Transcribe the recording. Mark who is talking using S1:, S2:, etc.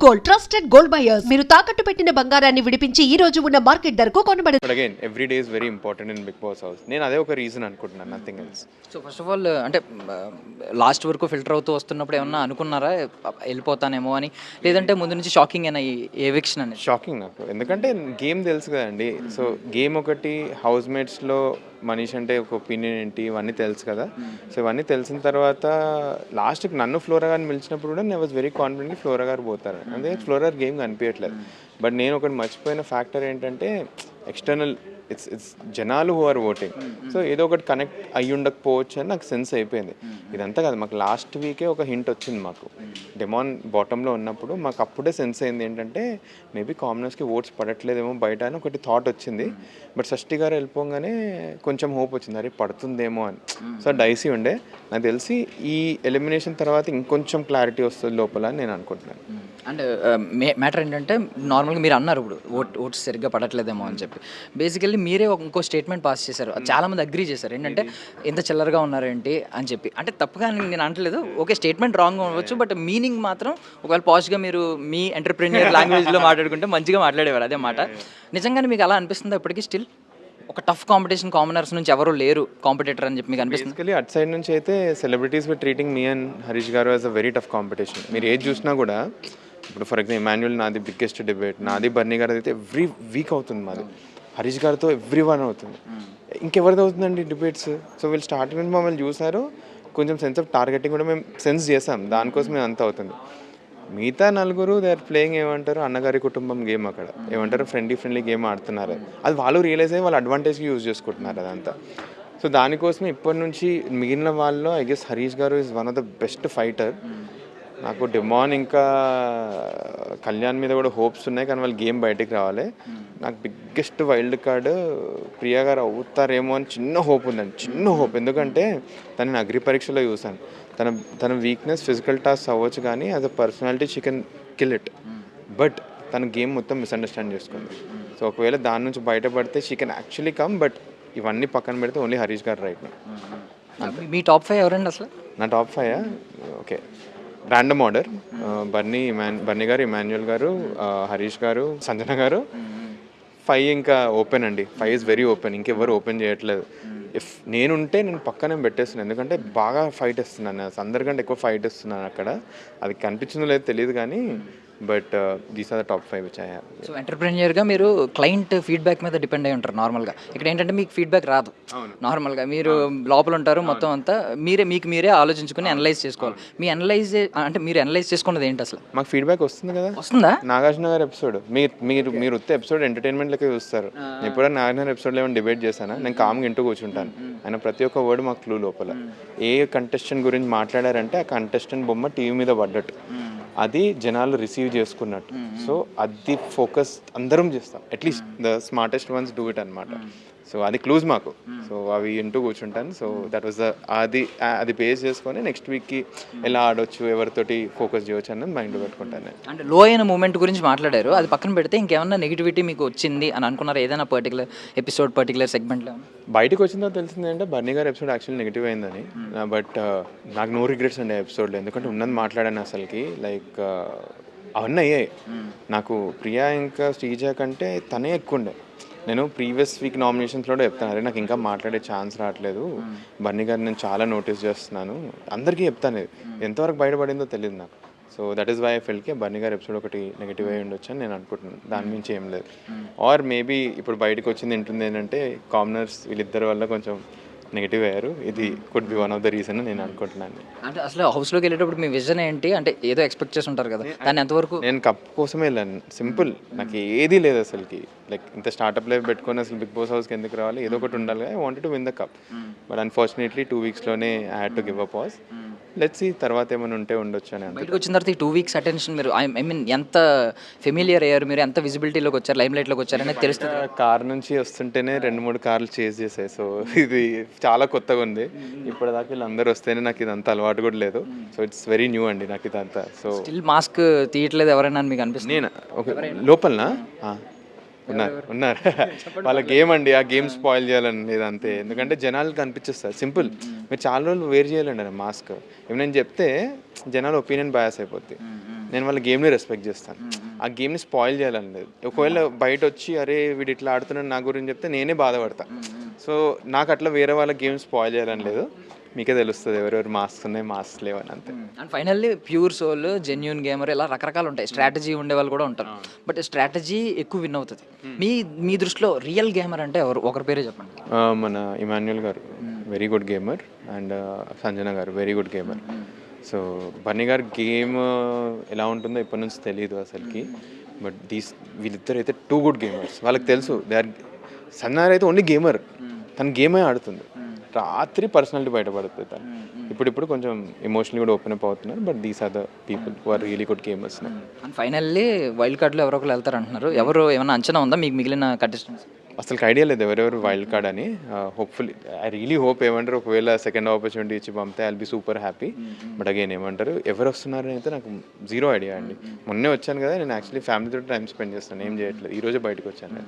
S1: Gold trusted gold buyers మీరు తాకట్టు పెట్టిన బంగారాన్ని విడిపించి ఈ రోజు ఉన్న మార్కెట్ ధరకు కొనబడను.
S2: But again, every day is very important in Big Boss house. నేను అదే ఒక రీజన్ అనుకుంటున్నాను, nothing else.
S3: So first of all అంటే లాస్ట్ వరకు ఫిల్టర్ అవుతూ వస్తున్నప్పుడు ఏమన్నా అనుకున్నారా వెళ్ళిపోతానేమో అని, లేదంటే ముందు నుంచి షాకింగ్ అయినా ఈ ఎవిక్షన్ అనేది?
S2: షాకింగ్ నాకు, ఎందుకంటే గేమ్ తెలుసు కదండి. సో గేమ్ ఒకటి, హౌస్ మేట్స్లో మనీష్ అంటే ఒక ఒపీనియన్ ఏంటి, ఇవన్నీ తెలుసు కదా. సో ఇవన్నీ తెలిసిన తర్వాత లాస్ట్కి నన్ను ఫ్లోరా గారిని పిలిచినప్పుడు కూడా నేను వాజ్ వెరీ కాన్ఫిడెంట్లీ ఫ్లోరా గారు పోతారు, అందుకే ఫ్లోరా గారు గేమ్ కనిపించట్లేదు. బట్ నేను ఒకటి మర్చిపోయిన ఫ్యాక్టర్ ఏంటంటే ఎక్స్టర్నల్ ఇట్స్ జనాలు హూ ఆర్ ఓటింగ్. సో ఏదో ఒకటి కనెక్ట్ అయ్యి ఉండకపోవచ్చు అని నాకు సెన్స్ అయిపోయింది. ఇదంతా కాదు, మాకు లాస్ట్ వీకే ఒక హింట్ వచ్చింది. మాకు డెమాన్ బాటంలో ఉన్నప్పుడు మాకు అప్పుడే సెన్స్ అయింది ఏంటంటే మేబీ కామనర్స్కి ఓట్స్ పడట్లేదేమో బయట అని ఒకటి థాట్ వచ్చింది. బట్ షష్ఠి గారు వెళ్ళిపోగానే కొంచెం హోప్ వచ్చింది, అరే పడుతుందేమో అని. సో డైసీ ఉండే, నాకు తెలిసి ఈ ఎలిమినేషన్ తర్వాత ఇంకొంచెం క్లారిటీ వస్తుంది లోపల అని నేను అనుకుంటున్నాను.
S3: అండ్ మ్యాటర్ ఏంటంటే నార్మల్గా మీరు అన్నారు ఇప్పుడు ఓట్స్ సరిగ్గా పడట్లేదేమో అని చెప్పి, బేసికల్లీ మీరే ఇంకో స్టేట్మెంట్ పాస్ చేశారు, చాలామంది అగ్రీ చేశారు ఏంటంటే ఎంత చిల్లరగా ఉన్నారేంటి అని చెప్పి. అంటే తప్పుగా నేను అనట్లేదు, ఓకే స్టేట్మెంట్ రాంగ్ అవ్వచ్చు, బట్ మీనింగ్ మాత్రం ఒకవేళ పాజిటివ్గా మీరు మీ ఎంటర్ప్రెన్యూర్ లాంగ్వేజ్లో మాట్లాడుకుంటే మంచిగా మాట్లాడేవారు అదే మాట. నిజంగానే మీకు అలా అనిపిస్తుందా ఇప్పటికీ? స్టిల్ ఒక టఫ్ కాంపిటీషన్, కామనర్స్ నుంచి ఎవరు లేరు కాంపిటేటర్ అని చెప్పి మీకు అనిపిస్తుంది?
S2: బేసికలీ అట్ సైడ్ నుంచి అయితే celebrities with treating me and Harish గారు as a very tough competition. మీరు ఏది చూసినా కూడా, ఇప్పుడు ఫర్ ఎగ్జాంపుల్ ఇమాన్యుల్ నాది బిగ్గెస్ట్ డిబేట్, నాది బర్నీ గారు అయితే ఎవ్రీ వీక్ అవుతుంది, మాది హరీష్ గారితో ఎవ్రీ వన్ అవుతుంది. ఇంకెవరిది అవుతుందండి డిబేట్స్? సో వీళ్ళు స్టార్టింగ్ నుంచి మమ్మల్ని చూసారు, కొంచెం సెన్స్ ఆఫ్ టార్గెటింగ్ కూడా మేము సెన్స్ చేసాం, దానికోసం మేము అంత అవుతుంది. మిగతా నలుగురు దే ఆర్ ప్లేయింగ్ ఏమంటారు అన్నగారి కుటుంబం గేమ్, అక్కడ ఏమంటారు ఫ్రెండ్లీ గేమ్ ఆడుతున్నారు. అది వాళ్ళు రియలైజ్ అయ్యి వాళ్ళు అడ్వాంటేజ్కి యూజ్ చేసుకుంటున్నారు అదంతా. సో దానికోసం ఇప్పటి నుంచి మిగిలిన వాళ్ళలో ఐ గెస్ హరీష్ గారు is one of the best fighter. నాకు డెమాన్ ఇంకా కళ్యాణ్ మీద కూడా హోప్స్ ఉన్నాయి, కానీ వాళ్ళు గేమ్ బయటికి రావాలి. నాకు బిగ్గెస్ట్ వైల్డ్ కార్డ్ ప్రియా గారు అవుతారేమో అని చిన్న హోప్ ఉందండి, చిన్న హోప్. ఎందుకంటే తనని అగ్రి పరీక్షలో చూశాను, తన వీక్నెస్ ఫిజికల్ టాస్క్ అవ్వచ్చు, కానీ as a personality she can kill it. But తన గేమ్ మొత్తం మిస్అండర్స్టాండ్ చేసుకుంది. సో ఒకవేళ దాని నుంచి బయటపడితే she can actually come. But ఇవన్నీ పక్కన పెడితే ఓన్లీ హరీష్ గారు రైట్ నా.
S3: మీ టాప్ 5 ఎవరండి అసలు?
S2: నా టాప్ 5 ఓకే, ర్యాండమ్ ఆర్డర్: బర్నీ గారు, ఇమాన్యుయల్ గారు, హరీష్ గారు, సంజన గారు. 5 ఇంకా ఓపెన్ అండి, 5 ఈజ్ వెరీ ఓపెన్, ఇంకెవరు ఓపెన్ చేయట్లేదు. ఇఫ్ నేనుంటే నేను పక్కనే పెట్టేస్తున్నాను, ఎందుకంటే బాగా ఫైట్ ఇస్తున్నాను, అందరికంటే ఎక్కువ ఫైట్ ఇస్తున్నాను అక్కడ. అది కనిపించిందో లేదో తెలియదు కానీ but these are the top 5 which I have.
S3: So ఎంటర్ప్రెన్యూర్గా మీరు క్లయింట్ ఫీడ్బ్యాక్ మీద డిపెండ్ అయి ఉంటారు నార్మల్గా. ఇక్కడ ఏంటంటే మీకు ఫీడ్బ్యాక్ రాదు, నార్మల్గా మీరు లోపల ఉంటారు, మొత్తం అంతా మీరే ఆలోచించుకుని అనలైజ్ చేసుకోవాలి. మీరు అనలైజ్ చేసుకున్నది ఏంటి అసలు?
S2: మాకు ఫీడ్బ్యాక్ వస్తుంది కదా. వస్తుందా? నాగార్జున గారి ఎపిసోడ్ మీరు వస్తే ఎపిసోడ్ ఎంటర్టైన్మెంట్ లెక్క చూస్తారు. ఎప్పుడైనా నాగార్జున ఎపిసోడ్లో ఏమైనా డిబేట్ చేశానా? నేను కామ్గా ఇంటూ కూర్చుంటాను, ఆయన ప్రతి ఒక్క వర్డ్ మాకు క్లూ లోపల. ఏ కంటెస్టెంట్ గురించి మాట్లాడారంటే ఆ కంటెస్టెంట్ బొమ్మ టీవీ మీద పడ్డట్టు, అది జనాలు రిసీవ్ చేసుకున్నట్టు. సో అది ఫోకస్ అందరం చేస్తాం, at least the smartest once do it అనమాట. సో అది క్లూజ్ మాకు. సో అవి ఇంటూ కూర్చుంటాను. సో దట్ వాజ్ అది బేస్ చేసుకొని నెక్స్ట్ వీక్కి ఎలా ఆడొచ్చు, ఎవరితోటి ఫోకస్ చేయవచ్చు అన్నది మైండ్లో పెట్టుకుంటాను.
S3: అంటే లో అయిన మూమెంట్ గురించి మాట్లాడారు, అది పక్కన పెడితే ఇంకేమన్నా నెగిటివిటీ మీకు వచ్చింది అని అనుకున్నారు ఏదైనా పర్టికులర్ ఎపిసోడ్, పర్టికులర్ సెగ్మెంట్లో?
S2: బయటకు వచ్చిందో తెలిసింది అంటే బర్నీ గారి ఎపిసోడ్ యాక్చువల్లీ నెగిటివ్ అయిందని. బట్ నాకు నో రిగ్రెట్స్ అండి ఆ ఎపిసోడ్లో, ఎందుకంటే ఉన్నది మాట్లాడాను అసలుకి. లైక్ అవన్నీ అయ్యాయి నాకు. ప్రియా ఇంకా శ్రీజ కంటే తనే ఎక్కువ ఉండే. నేను ప్రీవియస్ వీక్ నామినేషన్స్లో చెప్తాను, అరే నాకు ఇంకా మాట్లాడే ఛాన్స్ రావట్లేదు, బర్నీ గారిని నేను చాలా నోటీస్ చేస్తున్నాను, అందరికీ చెప్తాను. ఎంతవరకు బయటపడిందో తెలియదు నాకు. So that is why I ఫెల్ట్కే బర్నీ గారి ఎపిసోడ్ ఒకటి నెగిటివ్ అయ్యి ఉండొచ్చు అని నేను అనుకుంటున్నాను, దాని మించి ఏం లేదు. ఆర్ మేబీ ఇప్పుడు బయటకు వచ్చింది ఏంటుంది ఏంటంటే కామనర్స్ వీళ్ళిద్దరి వల్ల కొంచెం నెగిటివ్ అయ్యారు, ఇది could be one of the reason నేను అనుకుంటున్నాను.
S3: అంటే అసలు హౌస్లోకి వెళ్ళేటప్పుడు మీ విజన్ ఏంటి? అంటే ఏదో ఎక్స్పెక్ట్ చేసి ఉంటారు కదా, దాన్ని ఎంతవరకు?
S2: నేను కప్ కోసమే వెళ్ళాను, సింపుల్. నాకు ఏది లేదు అసలుకి. లైక్ ఇంత స్టార్ట్అప్ లైఫ్ పెట్టుకొని అసలు బిగ్ బాస్ హౌస్కి ఎందుకు రావాలి, ఏదో ఒకటి ఉండాలి. I wanted to win the cup. But unfortunately 2 వీక్స్లోనే I had to give a pause. Let's see తర్వాత ఏమైనా ఉంటే ఉండొచ్చు అని.
S3: బయటకు వచ్చిన తర్వాత ఈ 2 వీక్స్ అటెన్షన్ మీరు ఐ మీన్ ఎంత ఫెమిలియర్ అయ్యారు, మీరు ఎంత విజిబిలిటీలోకి వచ్చారు, లైమ్ లైట్లోకి వచ్చారు అనేది తెలుస్తుంది.
S2: కార్ నుంచి వస్తుంటేనే 2-3 కార్లు చేజ్ చేసాయి. సో ఇది చాలా కొత్తగా ఉంది. ఇప్పటిదాకా వీళ్ళందరూ వస్తేనే నాకు ఇదంతా అలవాటు కూడా లేదు. సో ఇట్స్ వెరీ న్యూ అండి నాకు ఇదంతా. సో
S3: స్టిల్ మాస్క్ తీయట్లేదు ఎవరైనా మీకు అనిపిస్తుంది?
S2: నేను ఓకే లోపలనా ఉన్నారు వాళ్ళ గేమ్ అండి, ఆ గేమ్ స్పాయిల్ చేయాలని ఇదంతే. ఎందుకంటే జనాలకు అనిపించేస్తారు సింపుల్, మీరు చాలా రోజులు వేర్ చేయాలండి మాస్క్. ఏమైనా చెప్తే జనాలు ఒపీనియన్ బయాస్ అయిపోద్ది. నేను వాళ్ళ గేమ్ని రెస్పెక్ట్ చేస్తాను. ఆ గేమ్ని స్పాయిల్ చేయాలని లేదు. ఒకవేళ బయట వచ్చి అరే వీడు ఇట్లా ఆడుతున్నాడు నా గురించి చెప్తే నేనే బాధపడతా. సో నాకు అట్లా వేరే వాళ్ళ గేమ్ స్పాయిల్ చేయాలని లేదు. మీకే తెలుస్తుంది ఎవరెవరు మాస్క్ ఉన్నాయి మాస్క్ లేవని, అంతే.
S3: And finally pure soul, genuine gamer ఇలా రకరకాలు ఉంటాయి. స్ట్రాటజీ ఉండే వాళ్ళు కూడా ఉంటారు, బట్ స్ట్రాటజీ ఎక్కువ విన్ అవుతుంది. మీ దృష్టిలో రియల్ గేమర్ అంటే ఎవరు? ఒకరి పేరే చెప్పండి.
S2: మన ఇమాన్యుయల్ గారు very good gamer, and Sanjana గారు very good gamer. So Bunny గారు గేమ్ ఎలా ఉంటుందో ఇప్పటి నుంచి తెలియదు అసలుకి, బట్ వీళ్ళిద్దరు అయితే టూ గుడ్ గేమర్స్. వాళ్ళకి తెలుసు దే ఆర్. సన్నార్ అయితే ఓన్లీ గేమర్, తన గేమే ఆడుతుంది. రాత్రి పర్సనాలిటీ బయటపడుతుంది తను. ఇప్పుడు కొంచెం ఎమోషనల్ కూడా ఓపెన్ అప్ అవుతున్నారు, but these are the people who are really good gamers.
S3: And finally wild కార్డ్లో ఎవరో ఒకరు వెళ్తారు అంటున్నారు. ఎవరు ఏమైనా అంచనా ఉందా మీకు మిగిలిన కంటెస్టెంట్స్?
S2: అసలు ఐడియా లేదు ఎవరెవరు వైల్డ్ కార్డ్ అని. హోప్ఫుల్లీ ఐ రియలీ హోప్ ఏమంటారు ఒకవేళ సెకండ్ ఆపర్చునిటీ ఇచ్చి పంపితే I'll be super happy. But again ఏమంటారు ఎవరు వస్తున్నారని అయితే నాకు జీరో ఐడియా అండి. మొన్నే వచ్చాను కదా, నేను యాక్చువల్లీ ఫ్యామిలీతో టైం స్పెండ్ చేస్తాను, ఏం చేయట్లేదు. ఈరోజే బయటకు వచ్చాను.